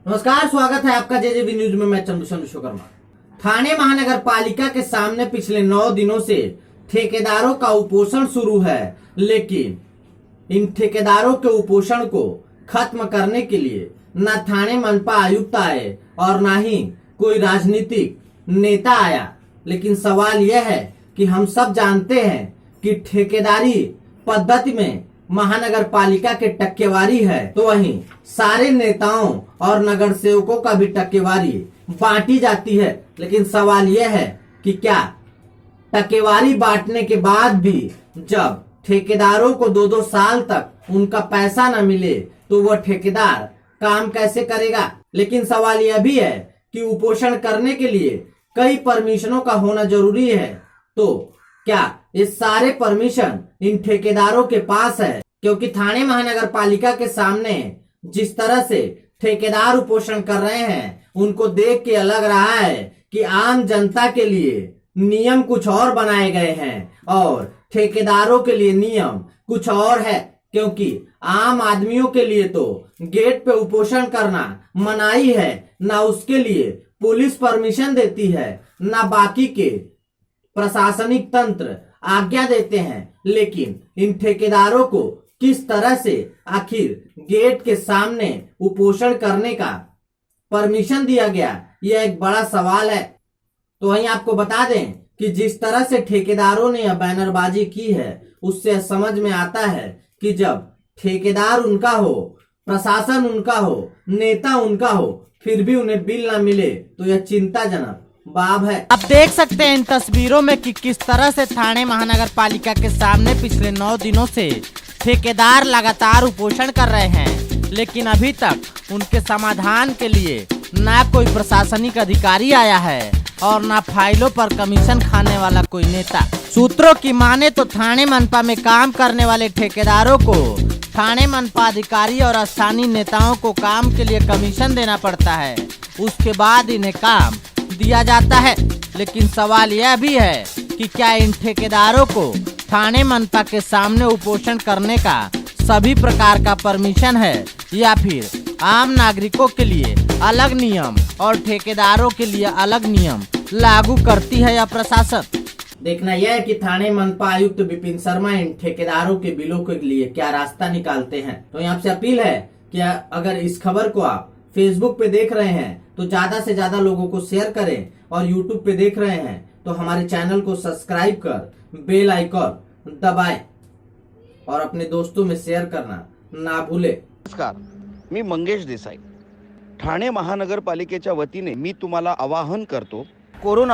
नमस्कार, स्वागत है आपका जेजेबी न्यूज में। मैं चंदू विश्वकर्मा। थाने महानगर पालिका के सामने पिछले 9 दिनों से ठेकेदारों का उपोषण शुरू है, लेकिन इन ठेकेदारों के उपोषण को खत्म करने के लिए न थाने मनपा आयुक्त आए और न ही कोई राजनीतिक नेता आया। लेकिन सवाल यह है कि हम सब जानते हैं कि ठेकेदारी पद्धति में महानगर पालिका के टक्केवारी है, तो वहीं सारे नेताओं और नगर सेवकों का भी टक्केवारी बांटी जाती है। लेकिन सवाल यह है कि क्या टक्केवारी बांटने के बाद भी जब ठेकेदारों को 2-2 साल तक उनका पैसा न मिले तो वह ठेकेदार काम कैसे करेगा। लेकिन सवाल यह भी है कि उपोषण करने के लिए कई परमिशनों का होना जरूरी है, तो क्या ये सारे परमिशन इन ठेकेदारों के पास है? क्योंकि थाने महानगर पालिका के सामने जिस तरह से ठेकेदार उपोषण कर रहे हैं, उनको देख के लग रहा है कि आम जनता के लिए नियम कुछ और बनाए गए हैं और ठेकेदारों के लिए नियम कुछ और है। क्योंकि आम आदमियों के लिए तो गेट पे उपोषण करना मनाही है, ना उसके लिए पुलिस परमिशन देती है, ना बाकी के प्रशासनिक तंत्र आज्ञा देते हैं। लेकिन इन ठेकेदारों को किस तरह से आखिर गेट के सामने उपोषण करने का परमिशन दिया गया, यह एक बड़ा सवाल है। तो वहीं आपको बता दें कि जिस तरह से ठेकेदारों ने यह बैनरबाजी की है, उससे समझ में आता है कि जब ठेकेदार उनका हो, प्रशासन उनका हो, नेता उनका हो, फिर भी उन्हें बिल न मिले तो यह चिंताजनक बात है। आप देख सकते हैं इन तस्वीरों में कि किस तरह से थाने महानगर पालिका के सामने पिछले 9 दिनों से ठेकेदार लगातार उपोषण कर रहे हैं, लेकिन अभी तक उनके समाधान के लिए ना कोई प्रशासनिक अधिकारी आया है और ना फाइलों पर कमीशन खाने वाला कोई नेता। सूत्रों की माने तो थाने मनपा में काम करने वाले ठेकेदारों को थाने मनपा अधिकारी और स्थानीय नेताओं को काम के लिए कमीशन देना पड़ता है, उसके बाद इन्हें काम दिया जाता है। लेकिन सवाल यह भी है कि क्या इन ठेकेदारों को थाने मनपा के सामने उपोषण करने का सभी प्रकार का परमिशन है, या फिर आम नागरिकों के लिए अलग नियम और ठेकेदारों के लिए अलग नियम लागू करती है या प्रशासन। देखना यह है कि थाने मनपा आयुक्त विपिन शर्मा इन ठेकेदारों के बिलों के लिए क्या रास्ता निकालते हैं। तो यहाँ से अपील है कि अगर इस खबर को आप फेसबुक पे देख रहे हैं तो ज्यादा से ज्यादा लोगों को शेयर करें, और यूट्यूब पे देख रहे हैं तो हमारे चैनल को सब्सक्राइब कर बेल आइकॉन दबाएं और अपने दोस्तों में शेयर करना ना भूले। नमस्कार, मी मंगेश देसाई। ठाणे महानगरपालिकेच्या वतीने मी तुम्हाला आवाहन करतो, कोरोना